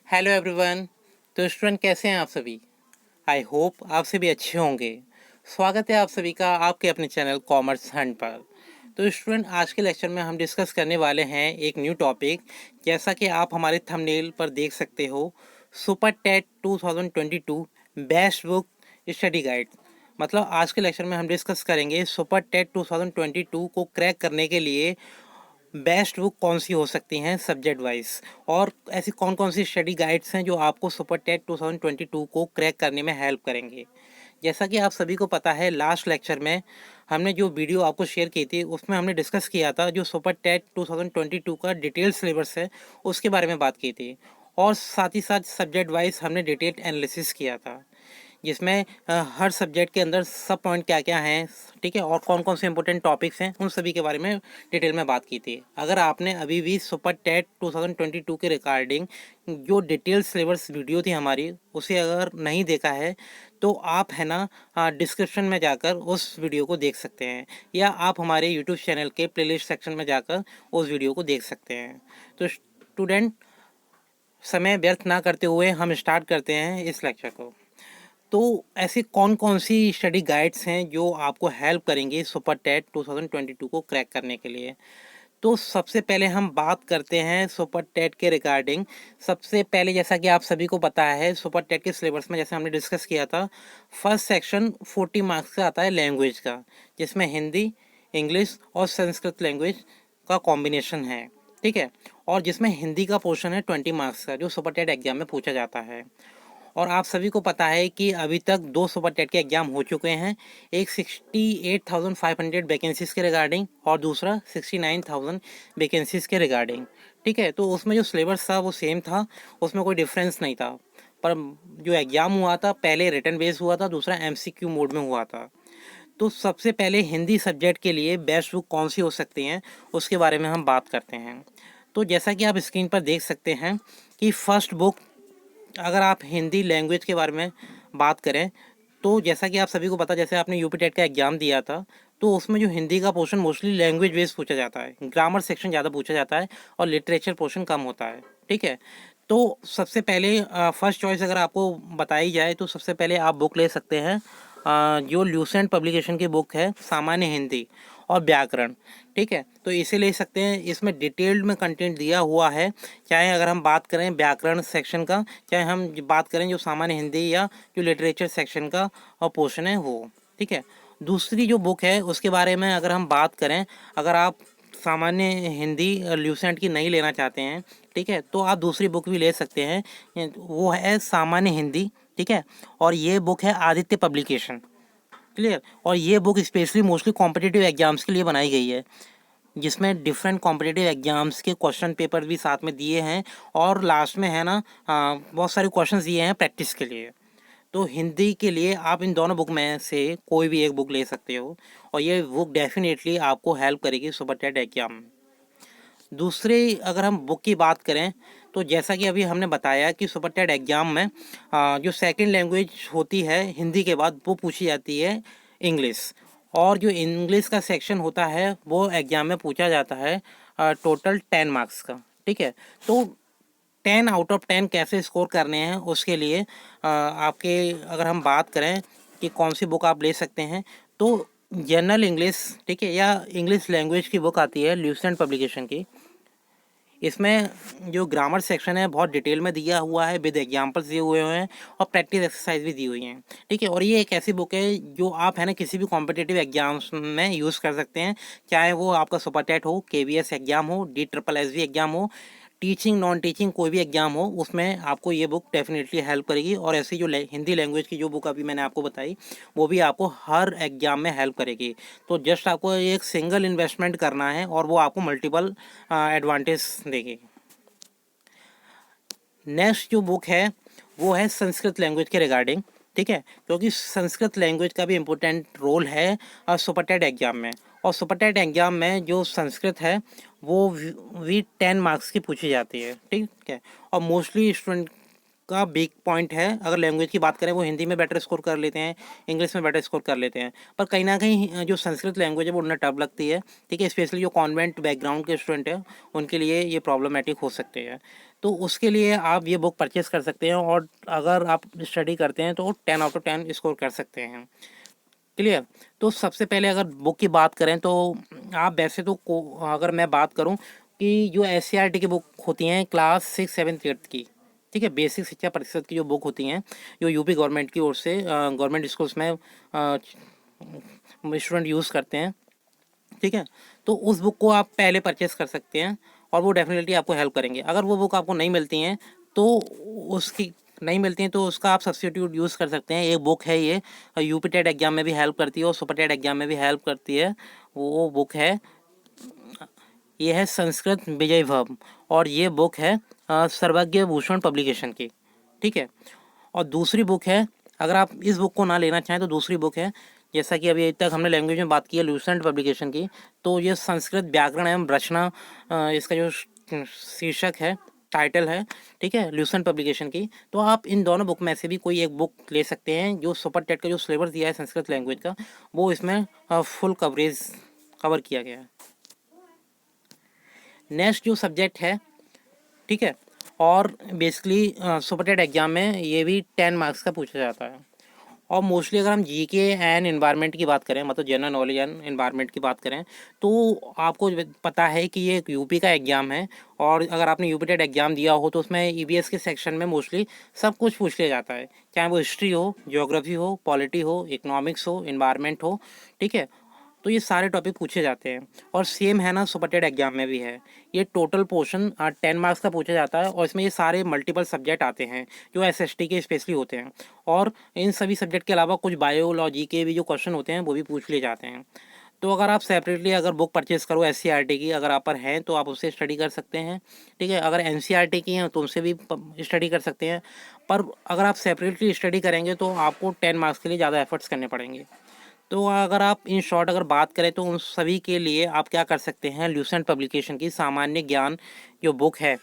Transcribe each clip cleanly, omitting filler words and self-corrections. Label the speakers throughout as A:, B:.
A: Hello everyone. तो student कैसे हैं आप सभी? आई होप आप सभी अच्छे होंगे। स्वागत है आप सभी का आपके अपने चैनल कॉमर्स हंट पर। तो स्टूडेंट आज के लेक्चर में हम डिस्कस करने वाले हैं एक न्यू टॉपिक। जैसा कि आप हमारे थंबनेल पर देख सकते हो, super TET 2022 best book study guide. मतलब आज के लेक्चर में हम डिस्कस करेंगे सुपर टेट 2022 को क्रैक करने के लिए बेस्ट बुक कौन सी हो सकती हैं सब्जेक्ट वाइज, और ऐसी कौन कौन सी स्टडी गाइड्स हैं जो आपको सुपर टेट 2022 को क्रैक करने में हेल्प करेंगे। जैसा कि आप सभी को पता है, लास्ट लेक्चर में हमने जो वीडियो आपको शेयर की थी उसमें हमने डिस्कस किया था जो सुपर टेट 2022 का डिटेल सिलेबस है उसके बारे में बात की थी, और साथ ही साथ सब्जेक्ट वाइज हमने डिटेल एनालिसिस किया था जिसमें हर सब्जेक्ट के अंदर सब पॉइंट क्या क्या हैं, ठीक है, और कौन कौन से इंपॉर्टेंट टॉपिक्स हैं उन सभी के बारे में डिटेल में बात की थी। अगर आपने अभी भी सुपर टेट 2022 के रिगार्डिंग जो डिटेल सिलेबस वीडियो थी हमारी उसे अगर नहीं देखा है तो आप है ना डिस्क्रिप्शन में जाकर उस वीडियो को देख सकते हैं, या आप हमारे यूट्यूब चैनल के प्लेलिस्ट सेक्शन में जाकर उस वीडियो को देख सकते हैं। तो स्टूडेंट, समय व्यर्थ ना करते हुए हम स्टार्ट करते हैं इस लेक्चर को। तो ऐसी कौन कौन सी स्टडी गाइड्स हैं जो आपको हेल्प करेंगे सुपर टेट 2022 को क्रैक करने के लिए? तो सबसे पहले हम बात करते हैं सुपर टेट के रिगार्डिंग। सबसे पहले जैसा कि आप सभी को पता है, सुपर टेट के सिलेबस में जैसे हमने डिस्कस किया था, फर्स्ट सेक्शन 40 मार्क्स का आता है लैंग्वेज का, जिसमें हिंदी, इंग्लिश और संस्कृत लैंग्वेज का कॉम्बिनेशन है, ठीक है। और जिसमें हिंदी का पोर्शन है 20 मार्क्स का, जो सुपर टेट एग्जाम में पूछा जाता है। और आप सभी को पता है कि अभी तक 2 सुपर टेट के एग्ज़ाम हो चुके हैं, एक 68,500 वैकेंसीज़ के रिगार्डिंग और दूसरा 69,000 वैकेंसीज़ के रिगार्डिंग, ठीक है। तो उसमें जो सिलेबस था वो सेम था, उसमें कोई डिफरेंस नहीं था। पर जो एग्ज़ाम हुआ था पहले रिटन बेस हुआ था, दूसरा एमसीक्यू मोड में हुआ था। तो सबसे पहले हिंदी सब्जेक्ट के लिए बेस्ट बुक कौन सी हो सकती हैं उसके बारे में हम बात करते हैं। तो जैसा कि आप स्क्रीन पर देख सकते हैं कि फर्स्ट बुक, अगर आप हिंदी लैंग्वेज के बारे में बात करें तो जैसा कि आप सभी को पता, जैसे आपने यूपी टेट का एग्ज़ाम दिया था तो उसमें जो हिंदी का पोर्शन मोस्टली लैंग्वेज बेस्ड पूछा जाता है, ग्रामर सेक्शन ज़्यादा पूछा जाता है और लिटरेचर पोर्शन कम होता है, ठीक है। तो सबसे पहले फर्स्ट चॉइस अगर आपको बताई जाए तो सबसे पहले आप बुक ले सकते हैं जो ल्यूसेंट पब्लिकेशन की बुक है, सामान्य हिंदी और व्याकरण, ठीक है। तो इसे ले सकते हैं, इसमें डिटेल्ड में कंटेंट दिया हुआ है, चाहे अगर हम बात करें व्याकरण सेक्शन का, चाहे हम बात करें जो सामान्य हिंदी या जो लिटरेचर सेक्शन का और पोर्शन है वो, ठीक है। दूसरी जो बुक है उसके बारे में अगर हम बात करें, अगर आप सामान्य हिंदी ल्यूसेंट की नहीं लेना चाहते हैं, ठीक है, तो आप दूसरी बुक भी ले सकते हैं, वो है सामान्य हिंदी, ठीक है। और ये बुक है आदित्य पब्लिकेशन, क्लियर। और ये book specially mostly competitive exams के लिए बनाई गई है, जिसमें डिफरेंट कॉम्पिटिटिव एग्जाम्स के क्वेश्चन पेपर भी साथ में दिए हैं, और लास्ट में है ना बहुत सारे क्वेश्चंस दिए हैं प्रैक्टिस के लिए। तो हिंदी के लिए आप इन दोनों बुक में से कोई भी एक बुक ले सकते हो, और ये बुक डेफिनेटली आपको हेल्प करेगी सुपर टेट एग्जाम में। दूसरे अगर हम बुक की बात करें तो जैसा कि अभी हमने बताया कि सुपर टेट एग्ज़ाम में जो सेकंड लैंग्वेज होती है हिंदी के बाद वो पूछी जाती है इंग्लिश, और जो इंग्लिश का सेक्शन होता है वो एग्ज़ाम में पूछा जाता है टोटल 10 मार्क्स का, ठीक है। तो 10 आउट ऑफ 10 कैसे स्कोर करने हैं उसके लिए आपके अगर हम बात करें कि कौन सी बुक आप ले सकते हैं, तो जनरल इंग्लिश, ठीक है, या इंग्लिश लैंग्वेज की बुक आती है ल्यूसेंट पब्लिकेशन की। इसमें जो ग्रामर सेक्शन है बहुत डिटेल में दिया हुआ है, विद एग्जांपल्स दिए हुए हैं और प्रैक्टिस एक्सरसाइज भी दी हुई हैं, ठीक है। और ये एक ऐसी बुक है जो आप है ना किसी भी कॉम्पिटिटिव एग्जाम्स में यूज़ कर सकते हैं, चाहे वो आपका सुपर टेट हो, केवीएस एग्जाम हो, DSSS एग्जाम हो, टीचिंग नॉन टीचिंग कोई भी एग्जाम हो, उसमें आपको ये बुक डेफिनेटली हेल्प करेगी। और ऐसी जो हिंदी लैंग्वेज की जो बुक अभी मैंने आपको बताई वो भी आपको हर एग्जाम में हेल्प करेगी। तो जस्ट आपको एक सिंगल इन्वेस्टमेंट करना है और वो आपको मल्टीपल एडवांटेज देगी। नेक्स्ट जो बुक है वो है संस्कृत लैंग्वेज के रिगार्डिंग, ठीक है, क्योंकि संस्कृत लैंग्वेज का भी इम्पोर्टेंट रोल है सुपर टेट एग्जाम में। और सुपर टेट एग्जाम में जो संस्कृत है वो भी 10 मार्क्स की पूछी जाती है, ठीक है। और मोस्टली स्टूडेंट का बिग पॉइंट है। अगर लैंग्वेज की बात करें, वो हिंदी में बेटर स्कोर कर लेते हैं, इंग्लिश में बेटर स्कोर कर लेते हैं, पर कहीं ना कहीं जो संस्कृत लैंग्वेज है वो उन्हें टफ लगती है। ठीक है, स्पेशली जो कॉन्वेंट बैकग्राउंड के स्टूडेंट हैं उनके लिए ये प्रॉब्लमेटिक हो सकते हैं। तो उसके लिए आप ये बुक परचेज़ कर सकते हैं, और अगर आप स्टडी करते हैं तो 10 out of 10 स्कोर कर सकते हैं। क्लियर। तो सबसे पहले अगर बुक की बात करें तो आप वैसे तो अगर मैं बात करूं कि जो SCERT की बुक होती हैं क्लास 6, 7, 8 की, ठीक है, बेसिक शिक्षा परिषद की जो बुक होती हैं, जो यूपी गवर्नमेंट की ओर से गवर्नमेंट स्कूल्स में स्टूडेंट यूज़ करते हैं, ठीक है, तो उस बुक को आप पहले परचेस कर सकते हैं, और वो डेफिनेटली आपको हेल्प करेंगे। अगर वो बुक आपको नहीं मिलती हैं तो उसकी नहीं मिलती हैं तो उसका आप सब्स्टिट्यूट यूज़ कर सकते हैं। एक बुक है ये, यूपी टेट एग्जाम में भी हेल्प करती है और सुपर टेट एग्जाम में भी हेल्प करती है। वो बुक है, ये है संस्कृत विजय भव, और ये बुक है सर्वज्ञ भूषण पब्लिकेशन की। ठीक है, और दूसरी बुक है, अगर आप इस बुक को ना लेना चाहें तो दूसरी बुक है, जैसा कि अभी तक हमने लैंग्वेज में बात की है लूसेंट पब्लिकेशन की, तो ये संस्कृत व्याकरण एवं रचना, इसका जो शीर्षक है, टाइटल है, ठीक है, लूसेंट पब्लिकेशन की। तो आप इन दोनों बुक में से भी कोई एक बुक ले सकते हैं। जो सुपर टेट का जो सिलेबस दिया है संस्कृत लैंग्वेज का, वो इसमें फुल कवरेज कवर किया गया है। नेक्स्ट जो सब्जेक्ट है, ठीक है, और बेसिकली सुपर टेट एग्जाम में ये भी 10 मार्क्स का पूछा जाता है। और मोस्टली अगर हम जीके एंड एनवायरनमेंट की बात करें, मतलब जनरल नॉलेज एंड एनवायरनमेंट की बात करें, तो आपको पता है कि ये एक यूपी का एग्ज़ाम है, और अगर आपने यूपी टेट एग्ज़ाम दिया हो तो उसमें ईवीएस के सेक्शन में मोस्टली सब कुछ पूछ लिया जाता है, चाहे वो हिस्ट्री हो, ज्योग्राफी हो, पॉलिटी हो, इकोनॉमिक्स हो, इन्वायरमेंट हो, ठीक है, तो ये सारे टॉपिक पूछे जाते हैं। और सेम है ना सुपर टेट एग्जाम में भी है, ये टोटल पोर्शन 10 मार्क्स का पूछा जाता है, और इसमें ये सारे मल्टीपल सब्जेक्ट आते हैं जो एसएसटी के स्पेशली होते हैं, और इन सभी सब्जेक्ट के अलावा कुछ बायोलॉजी के भी जो क्वेश्चन होते हैं वो भी पूछ लिए जाते हैं। तो अगर आप सेपरेटली अगर बुक परचेज करो SCERT की, अगर आप पर हैं तो आप उससे स्टडी कर सकते हैं, ठीक है, अगर NCERT की हैं तो उनसे भी स्टडी कर सकते हैं, पर अगर आप सेपरेटली स्टडी करेंगे तो आपको 10 मार्क्स के लिए ज़्यादा एफर्ट्स करने पड़ेंगे। तो अगर आप इन शॉर्ट अगर बात करें तो उन सभी के लिए आप क्या कर सकते हैं, ल्यूसेंट पब्लिकेशन की सामान्य ज्ञान जो बुक है,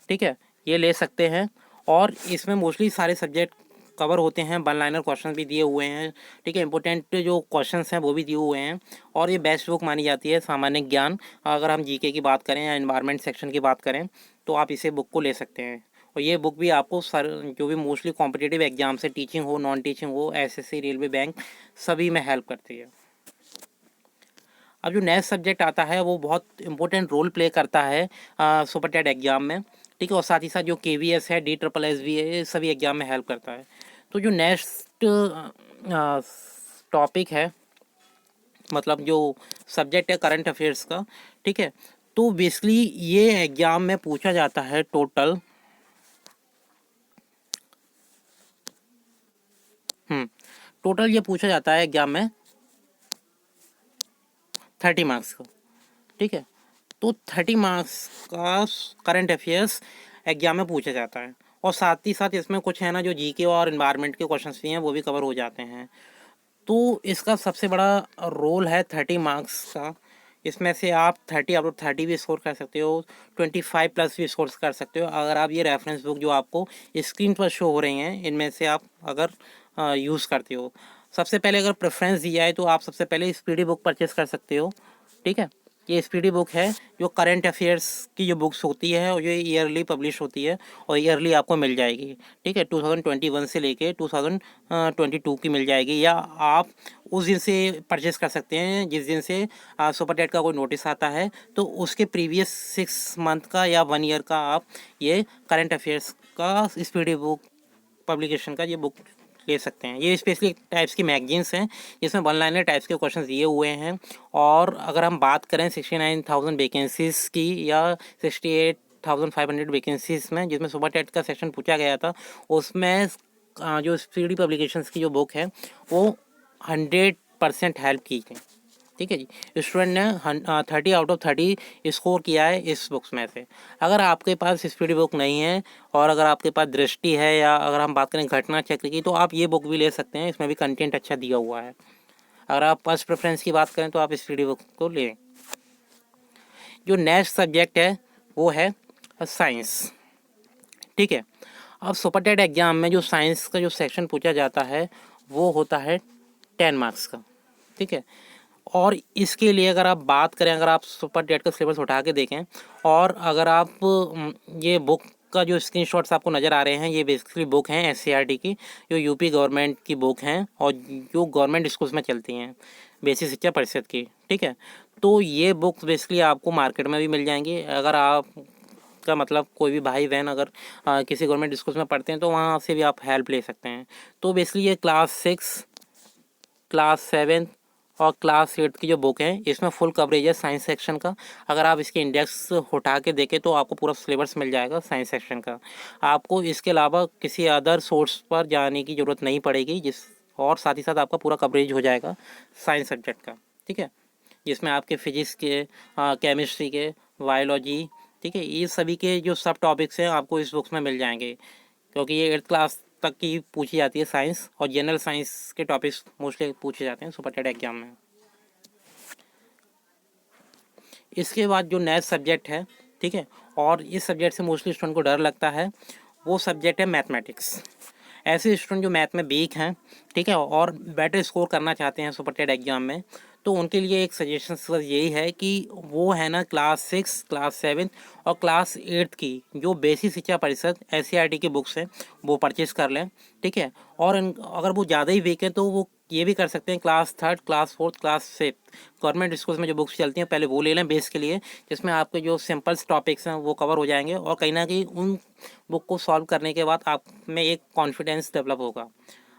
A: ठीक है, ये ले सकते हैं। और इसमें मोस्टली सारे सब्जेक्ट कवर होते हैं, वन लाइनर क्वेश्चन भी दिए हुए हैं, ठीक है, इंपॉर्टेंट जो क्वेश्चंस हैं वो भी दिए हुए हैं, और ये बेस्ट बुक मानी जाती है सामान्य ज्ञान। अगर हम जीके की बात करें या एनवायरनमेंट सेक्शन की बात करें तो आप इसे बुक को ले सकते हैं। और ये बुक भी आपको सर जो भी मोस्टली कॉम्पिटिटिव एग्जाम से, टीचिंग हो, नॉन टीचिंग हो, एसएससी, रेलवे, बैंक, सभी में हेल्प करती है। अब जो नेक्स्ट सब्जेक्ट आता है वो बहुत इंपॉर्टेंट रोल प्ले करता है सुपर टेट एग्जाम में, ठीक है, और साथ ही साथ जो KVS है, DSSS भी है, ये सभी एग्जाम में हेल्प करता है। तो जो नेक्स्ट टॉपिक है, मतलब जो सब्जेक्ट है करंट अफेयर्स का, ठीक है, तो बेसिकली ये एग्जाम में पूछा जाता है टोटल टोटल ये पूछा जाता है एग्जाम में 30 मार्क्स का, ठीक है, तो 30 मार्क्स का करंट अफेयर्स एग्जाम में पूछा जाता है, और साथ ही साथ इसमें कुछ है ना जो जीके और इन्वायरमेंट के क्वेश्चंस भी हैं वो भी कवर हो जाते हैं। तो इसका सबसे बड़ा रोल है 30 मार्क्स का। इसमें से आप 30 आउट ऑफ 30 भी स्कोर कर सकते हो, 25 प्लस भी स्कोर कर सकते हो, अगर आप ये रेफरेंस बुक जो आपको स्क्रीन पर शो हो रही हैं इनमें से आप अगर यूज़ करते हो। सबसे पहले अगर प्रेफरेंस दी जाए तो आप सबसे पहले स्पीडी बुक परचेस कर सकते हो, ठीक है, ये स्पीडी बुक है जो करंट अफेयर्स की जो बुक्स होती है और ये ईयरली पब्लिश होती है, और ईयरली आपको मिल जाएगी, ठीक है, 2021 से लेके 2022 की मिल जाएगी, या आप उस दिन से परचेस कर सकते हैं जिस दिन से सुपर टेट का कोई नोटिस आता है, तो उसके प्रीवियस 6 मंथ का या 1 ईयर का आप ये करंट अफेयर्स का स्पीडी बुक पब्लिकेशन का ये बुक ले सकते हैं। ये स्पेशली टाइप्स की मैगजीन्स हैं जिसमें वन लाइनर टाइप्स के क्वेश्चन दिए हुए हैं। और अगर हम बात करें 69,000 वैकेंसीज़ की या 68,500 वैकेंसीज़ में जिसमें सुपर टेट का सेक्शन पूछा गया था, उसमें जो स्पीडी पब्लिकेशंस की जो बुक है वो 100% हेल्प की है, ठीक है जी। स्टूडेंट ने 30 आउट ऑफ 30 स्कोर किया है इस बुक्स में से। अगर आपके पास स्पीडी बुक नहीं है और अगर आपके पास दृष्टि है, या अगर हम बात करें घटना चक्र की, तो आप ये बुक भी ले सकते हैं, इसमें भी कंटेंट अच्छा दिया हुआ है। अगर आप फर्स्ट प्रेफरेंस की बात करें तो आप स्पीडी बुक को लें। जो नेक्स्ट सब्जेक्ट है वो है साइंस, ठीक है। अब सुपर टेट एग्ज़ाम में जो साइंस का जो सेक्शन पूछा जाता है वो होता है 10 मार्क्स का, ठीक है। और इसके लिए अगर आप बात करें, अगर आप सुपर टेट का सिलेबस उठा के देखें और अगर आप ये बुक का जो स्क्रीनशॉट्स आपको नज़र आ रहे हैं, ये बेसिकली बुक हैं एससीईआरटी की, जो यूपी गवर्नमेंट की बुक हैं और जो गवर्नमेंट स्कूल्स में चलती हैं, बेसिक शिक्षा परिषद की, ठीक है। तो ये बुक्स बेसिकली आपको मार्केट में भी मिल जाएंगी। अगर आप का मतलब कोई भी भाई बहन अगर किसी गवर्नमेंट स्कूल्स में पढ़ते हैं तो वहाँ से भी आप हेल्प ले सकते हैं। तो बेसिकली ये क्लास 6, क्लास 7 और क्लास 8 की जो बुक है इसमें फुल कवरेज है साइंस सेक्शन का। अगर आप इसके इंडेक्स उठा के देखें तो आपको पूरा सिलेबस मिल जाएगा साइंस सेक्शन का। आपको इसके अलावा किसी अदर सोर्स पर जाने की ज़रूरत नहीं पड़ेगी, और साथ ही साथ आपका पूरा कवरेज हो जाएगा साइंस सब्जेक्ट का, ठीक है। जिसमें आपके फिजिक्स के, केमिस्ट्री के, बायोलॉजी, ठीक है, ये सभी के जो सब टॉपिक्स हैं आपको इस बुक्स में मिल जाएंगे, क्योंकि ये 8th क्लास तक की पूछी जाती है साइंस, और जनरल साइंस के टॉपिक्स मोस्टली पूछे जाते हैं सुपर टेट एग्जाम में। इसके बाद जो नेक्स्ट सब्जेक्ट है, ठीक है, और इस सब्जेक्ट से मोस्टली स्टूडेंट को डर लगता है, वो सब्जेक्ट है मैथमेटिक्स। ऐसे स्टूडेंट जो मैथ में वीक हैं, ठीक है, और बेटर स्कोर करना चाहते हैं सुपर टेट एग्जाम में, तो उनके लिए एक सजेशन सर यही है कि वो है ना क्लास 6, क्लास 7 और क्लास 8 की जो बेसिक शिक्षा परिषद एससीईआरटी की बुक्स हैं वो परचेज़ कर लें, ठीक है। और अगर वो ज़्यादा ही वीक है तो वो ये भी कर सकते हैं, class 3, class 4, class 6 government schools में जो बुक्स चलती हैं पहले वो ले लें बेस के लिए, जिसमें आपके जो सिंपल्स टॉपिक्स हैं वो कवर हो जाएंगे, और कहीं ना कहीं उन बुक को सॉल्व करने के बाद आप में एक कॉन्फिडेंस डेवलप होगा।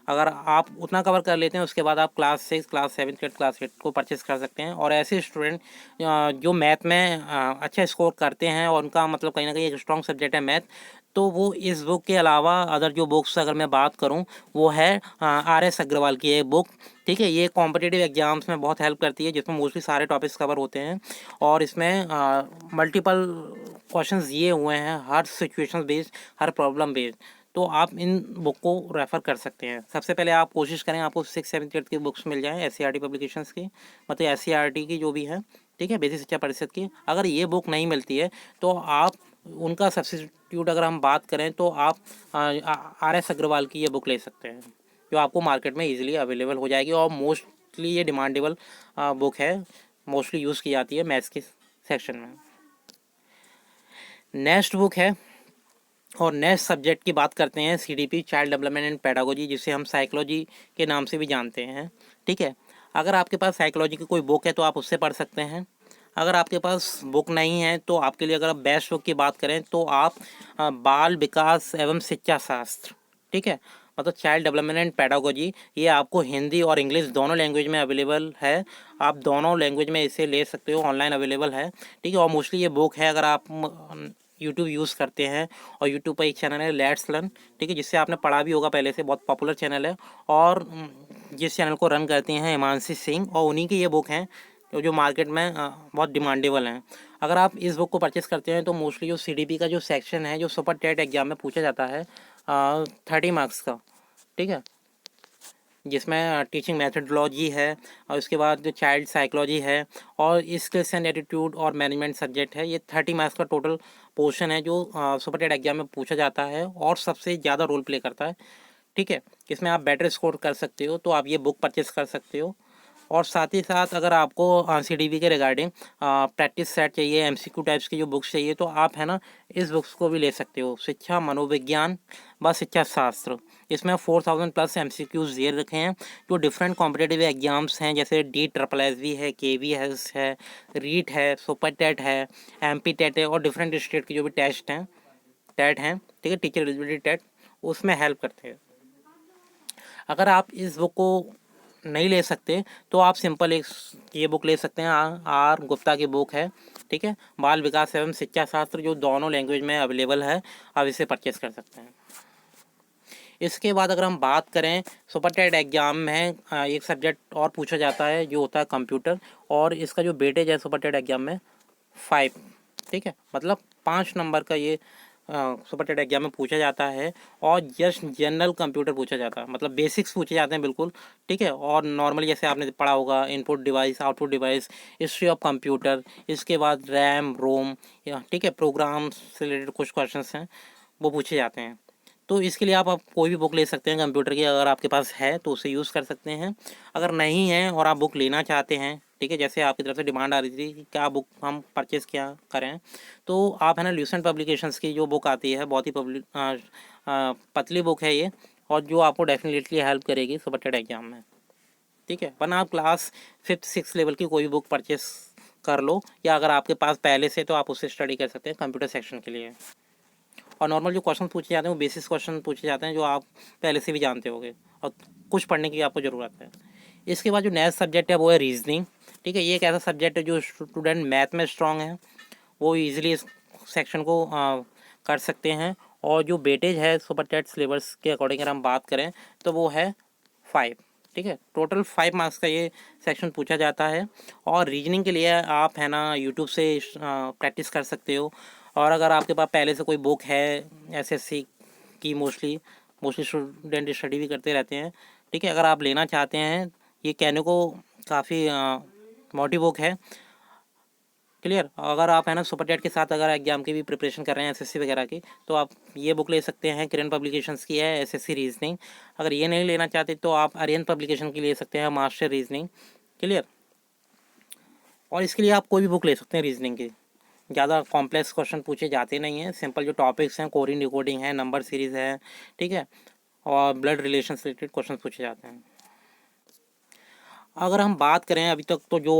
A: अगर आप उतना कवर कर लेते हैं उसके बाद आप क्लास 6, क्लास 7, क्लास 8 को परचेस कर सकते हैं। और ऐसे स्टूडेंट जो मैथ में अच्छा स्कोर करते हैं और उनका मतलब कहीं ना कहीं एक स्ट्रॉन्ग सब्जेक्ट है मैथ, तो वो इस बुक के अलावा अदर जो बुक्स अगर मैं बात करूं वो है RS अग्रवाल की एक बुक, ठीक है। ये कॉम्पिटिटिव एग्जाम्स में बहुत हेल्प करती है, जिसमें मोस्टली सारे टॉपिक्स कवर होते हैं, और इसमें मल्टीपल क्वेश्चंस दिए हुए हैं, हर सिचुएशन बेस्ड, हर प्रॉब्लम बेस्ड। तो आप इन बुक को रेफ़र कर सकते हैं। सबसे पहले आप कोशिश करें आपको 6, 7, 8 की बुक्स मिल जाएँ एससीईआरटी पब्लिकेशंस की, मतलब एससीईआरटी की जो भी है, ठीक है, बेसिक शिक्षा परिषद की। अगर ये बुक नहीं मिलती है तो आप उनका सब्स्टिट्यूट अगर हम बात करें तो आप RS अग्रवाल की ये बुक ले सकते हैं, जो आपको मार्केट में ईजिली अवेलेबल हो जाएगी, और मोस्टली ये डिमांडेबल बुक है, मोस्टली यूज़ की जाती है मैथ्स के सेक्शन में। नेक्स्ट बुक है, और नेक्स्ट सब्जेक्ट की बात करते हैं CDP, child development and pedagogy, जिसे हम साइकोलॉजी के नाम से भी जानते हैं, ठीक है। अगर आपके पास साइकोलॉजी की कोई बुक है तो आप उससे पढ़ सकते हैं। अगर आपके पास बुक नहीं है तो आपके लिए अगर बेस्ट बुक की बात करें तो आप बाल विकास एवं शिक्षा शास्त्र, ठीक है, मतलब चाइल्ड डेवलपमेंट एंड पेडागोजी, ये आपको हिंदी और इंग्लिश दोनों लैंग्वेज में अवेलेबल है। आप दोनों लैंग्वेज में इसे ले सकते हो, ऑनलाइन अवेलेबल है, ठीक है। और मोस्टली ये बुक है, अगर आप यूट्यूब यूज़ करते हैं, और यूट्यूब पर एक चैनल है लेट्स लर्न, ठीक है, जिससे आपने पढ़ा भी होगा पहले से, बहुत पॉपुलर चैनल है, और जिस चैनल को रन करती हैं हिमांशी सिंह, और उन्हीं की ये बुक हैं जो मार्केट में बहुत डिमांडेबल हैं। अगर आप इस बुक को परचेस करते हैं तो मोस्टली जो CDP का जो सेक्शन है जो सुपर टेट एग्जाम में पूछा जाता है 30 मार्क्स का, ठीक है, जिसमें टीचिंग मेथडोलॉजी है, और उसके बाद जो चाइल्ड साइकोलॉजी है, और स्किल्स एंड एटीट्यूड और मैनेजमेंट सब्जेक्ट है। ये 30 मार्क्स का टोटल पोर्शन है जो सुपर टेट एग्जाम में पूछा जाता है और सबसे ज़्यादा रोल प्ले करता है, ठीक है। इसमें आप बेटर स्कोर कर सकते हो तो आप ये बुक परचेस कर सकते हो। और साथ ही साथ अगर आपको CDP के रिगार्डिंग प्रैक्टिस सेट चाहिए, MCQ टाइप्स की जो बुक्स चाहिए, तो आप है ना इस बुक्स को भी ले सकते हो, शिक्षा मनोविज्ञान व शिक्षा शास्त्र। इसमें 4000 प्लस MCQs दिए रखे हैं जो डिफरेंट कॉम्पिटेटिव एग्जाम्स हैं, जैसे DSSSB है, KVS है, रीट है, सुपर टेट है, MP टेट है, और डिफरेंट स्टेट के जो भी टेस्ट हैं, टेट हैं, ठीक है, टीचर एलिजिबिलिटी टेट, उसमें हेल्प करते हैं। अगर आप इस बुक को नहीं ले सकते तो आप सिंपल एक ये बुक ले सकते हैं, R गुप्ता की बुक है, ठीक है, बाल विकास एवं शिक्षा शास्त्र, जो दोनों लैंग्वेज में अवेलेबल है, आप इसे परचेस कर सकते हैं। इसके बाद अगर हम बात करें सुपर टेट एग्जाम में एक सब्जेक्ट और पूछा जाता है जो होता है कंप्यूटर, और इसका जो वेटेज है सुपर टेट एग्जाम में 5, ठीक है, मतलब 5 नंबर का ये सुपर टेट एग्जाम में पूछा जाता है, और जस्ट जनरल कंप्यूटर पूछा जाता है, मतलब बेसिक्स पूछे जाते हैं बिल्कुल, ठीक है। और नॉर्मली जैसे आपने पढ़ा होगा input device, output device, history of computer, इसके बाद रैम रोम, या ठीक है, प्रोग्राम से रिलेटेड कुछ क्वेश्चंस हैं वो पूछे जाते हैं, तो इसके लिए आप कोई भी बुक ले सकते हैं कंप्यूटर की, अगर आपके पास है तो उसे यूज़ कर सकते हैं। अगर नहीं है और आप बुक लेना चाहते हैं, ठीक है, जैसे आपकी तरफ से डिमांड आ रही थी कि क्या बुक हम परचेज़ क्या करें, तो आप है ना ल्यूसेंट पब्लिकेशंस की जो बुक आती है, बहुत ही पतली बुक है ये, और जो आपको डेफिनेटली हेल्प करेगी सुपर टेट एग्जाम में, ठीक है। वरना आप क्लास 5th 6th लेवल की कोई भी बुक परचेस कर लो, या अगर आपके पास पहले से तो आप उससे स्टडी कर सकते हैं कंप्यूटर सेक्शन के लिए। और नॉर्मल जो क्वेश्चन पूछे जाते हैं वो बेसिस क्वेश्चन पूछे जाते हैं जो आप पहले से भी जानते होंगे, और कुछ पढ़ने की आपको ज़रूरत है। इसके बाद जो नेक्स्ट सब्जेक्ट है वो है रीजनिंग, ठीक है। ये एक ऐसा सब्जेक्ट है जो स्टूडेंट मैथ में स्ट्रॉन्ग है वो ईजिली इस सेक्शन को कर सकते हैं। और जो वेटेज है सुपर टेट सिलेबस के अकॉर्डिंग अगर हम बात करें तो वो है 5, ठीक है। टोटल 5 मार्क्स का ये सेक्शन पूछा जाता है। और रीजनिंग के लिए आप है ना यूट्यूब से प्रैक्टिस कर सकते हो। और अगर आपके पास पहले से कोई बुक है एसएससी की, मोस्टली स्टूडेंट स्टडी भी करते रहते हैं, ठीक है। अगर आप लेना चाहते हैं, ये कहने को काफ़ी मोटी बुक है, क्लियर। अगर आप है ना सुपर टेट के साथ अगर एग्जाम की भी प्रिपरेशन कर रहे हैं एसएससी वगैरह की, तो आप ये बुक ले सकते हैं। किरण पब्लिकेशंस की है एसएससी रीजनिंग। अगर ये नहीं लेना चाहते तो आप आर्यन पब्लिकेशन की ले सकते हैं मास्टर रीजनिंग, क्लियर। और इसके लिए आप कोई भी बुक ले सकते हैं रीजनिंग की, ज़्यादा कॉम्प्लेक्स क्वेश्चन पूछे जाते नहीं हैं। सिंपल जो टॉपिक्स हैं, कोडिंग डिकोडिंग है, नंबर सीरीज़ है, ठीक है, और ब्लड रिलेशन से रिलेटेड क्वेश्चन पूछे जाते हैं। अगर हम बात करें अभी तक तो जो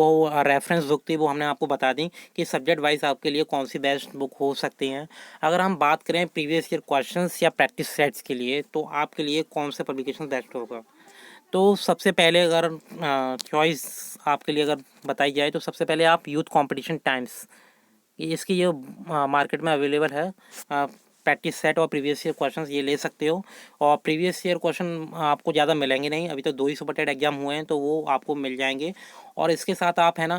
A: रेफरेंस बुक थी वो हमने आपको बता दी कि सब्जेक्ट वाइज आपके लिए कौन सी बेस्ट बुक हो सकती हैं। अगर हम बात करें प्रीवियस ईयर क्वेश्चंस या प्रैक्टिस सेट्स के लिए, तो आपके लिए कौन सा पब्लिकेशन बेस्ट होगा। तो सबसे पहले अगर चॉइस आपके लिए अगर बताई जाए तो सबसे पहले आप यूथ कंपटीशन टाइम्स, इसकी ये मार्केट में अवेलेबल है, प्रैक्टिस सेट और प्रीवियस ईयर क्वेश्चंस ये ले सकते हो। और प्रीवियस ईयर क्वेश्चन आपको ज़्यादा मिलेंगे नहीं, अभी तो 2 ही सुपर टेट एग्जाम हुए हैं तो वो आपको मिल जाएंगे। और इसके साथ आप है ना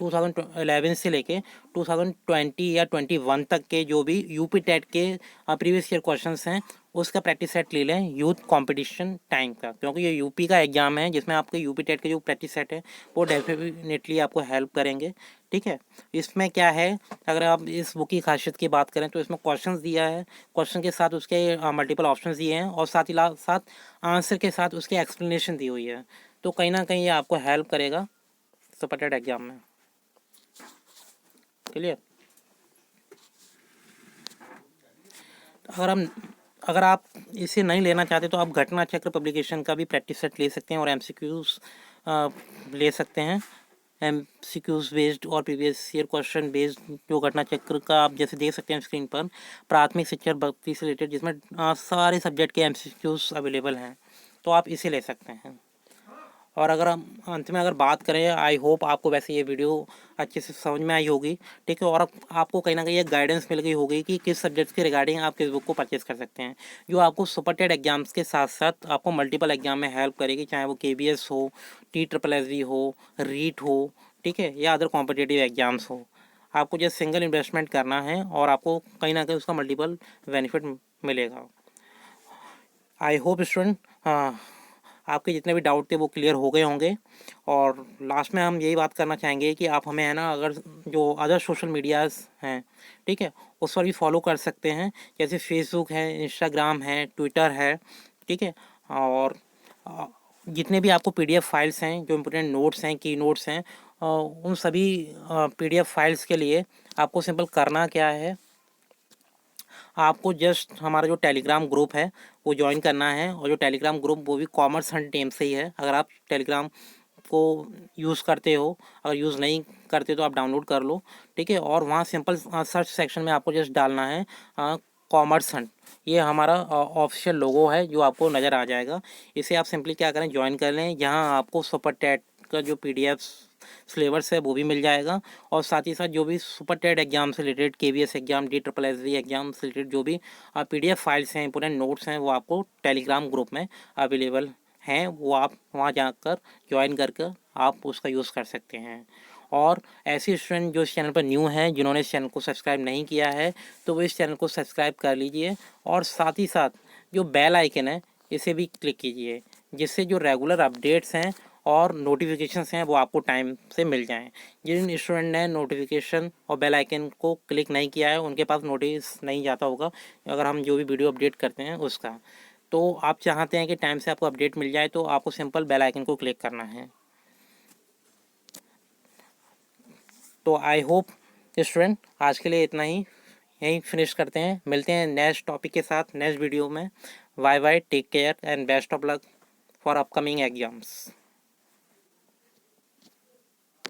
A: 2011 से लेके 2020 या 21 तक के जो भी यूपी टेट के प्रीवियस ईयर क्वेश्चंस हैं उसका प्रैक्टिस सेट ले लें यूथ कंपटीशन टाइम का, क्योंकि ये यूपी का एग्जाम है जिसमें आपके यूपी टेट के जो प्रैक्टिस सेट है वो डेफिनेटली आपको हेल्प करेंगे, ठीक है। इसमें क्या है, अगर आप इस बुक की खासियत की बात करें तो इसमें क्वेश्चंस दिया है, क्वेश्चन के साथ उसके मल्टीपल ऑप्शंस दिए हैं, और साथ ही साथ आंसर के साथ उसकी एक्सप्लेनेशन दी हुई है। तो कहीं ना कहीं ये आपको हेल्प करेगा सुपर टेट एग्जाम में, क्लियर। अगर आप इसे नहीं लेना चाहते तो आप घटना चक्र पब्लिकेशन का भी प्रैक्टिस सेट ले सकते हैं और एमसीक्यूज ले सकते हैं। एमसीक्यूज बेस्ड और प्रीवियस ईयर क्वेश्चन बेस्ड जो घटना चक्र का आप जैसे देख सकते हैं स्क्रीन पर, प्राथमिक शिक्षा भर्ती से रिलेटेड, जिसमें सारे सब्जेक्ट के एमसीक्यूज अवेलेबल हैं, तो आप इसे ले सकते हैं। और अगर हम अंत में अगर बात करें, आई होप आपको वैसे ये वीडियो अच्छे से समझ में आई होगी, ठीक है। और आपको कहीं ना कहीं एक गाइडेंस मिल गई होगी कि किस सब्जेक्ट्स के रिगार्डिंग आप किस बुक को परचेस कर सकते हैं, जो आपको सुपर टेट एग्जाम्स के साथ साथ आपको मल्टीपल एग्जाम में हेल्प करेगी, चाहे वो केबीएस हो, TSSSB हो, रीट हो, ठीक है, या अदर कॉम्पिटिटिव एग्जाम्स हो। आपको जस्ट सिंगल इन्वेस्टमेंट करना है और आपको कहीं ना कहीं उसका मल्टीपल बेनिफिट मिलेगा। आई होप स्टूडेंट आपके जितने भी डाउट थे वो क्लियर हो गए होंगे। और लास्ट में हम यही बात करना चाहेंगे कि आप हमें है ना अगर जो अदर सोशल मीडियाज़ हैं, ठीक है, उस पर भी फॉलो कर सकते हैं, जैसे फेसबुक है, इंस्टाग्राम है, ट्विटर है, ठीक है। और जितने भी आपको PDF फाइल्स हैं, जो इम्पोर्टेंट नोट्स हैं, की नोट्स हैं, उन सभी PDF फाइल्स के लिए आपको सिंपल करना क्या है, आपको जस्ट हमारा जो टेलीग्राम ग्रुप है वो ज्वाइन करना है। और जो टेलीग्राम ग्रुप वो भी कॉमर्स हंट नेम से ही है। अगर आप टेलीग्राम को यूज़ करते हो, अगर यूज़ नहीं करते तो आप डाउनलोड कर लो, ठीक है। और वहाँ सिंपल सर्च सेक्शन में आपको जस्ट डालना है कॉमर्स हंट, ये हमारा ऑफिशियल लोगो है जो आपको नज़र आ जाएगा। इसे आप सिंपली क्या करें, ज्वाइन कर लें। यहाँ आपको सुपर टेट का जो PDF सिलेबस है वो भी मिल जाएगा, और साथ ही साथ जो भी सुपर टेट एग्जाम से related, KBS exam, DSSSB exam से रिलेटेड जो भी PDF फाइल्स हैं, इंपोर्टेंट नोट्स हैं, वो आपको टेलीग्राम ग्रुप में अवेलेबल हैं। वो आप वहाँ जाकर ज्वाइन करके आप उसका यूज़ कर सकते हैं। और ऐसे स्टूडेंट जो इस चैनल पर न्यू हैं, जिन्होंने इस चैनल को सब्सक्राइब नहीं किया है, तो वो इस चैनल को सब्सक्राइब कर लीजिए, और साथ ही साथ जो बेल आइकन है इसे भी क्लिक कीजिए, जिससे जो रेगुलर अपडेट्स हैं और नोटिफिकेशंस हैं वो आपको टाइम से मिल जाएं। जिन स्टूडेंट ने नोटिफिकेशन और बेल आइकन को क्लिक नहीं किया है उनके पास नोटिस नहीं जाता होगा अगर हम जो भी वीडियो अपडेट करते हैं उसका। तो आप चाहते हैं कि टाइम से आपको अपडेट मिल जाए तो आपको सिंपल बेल आइकन को क्लिक करना है। तो आई होप स्टूडेंट आज के लिए इतना ही, यहीं फिनिश करते हैं। मिलते हैं नेक्स्ट टॉपिक के साथ नेक्स्ट वीडियो में। Bye bye, take care and best of luck for upcoming exams.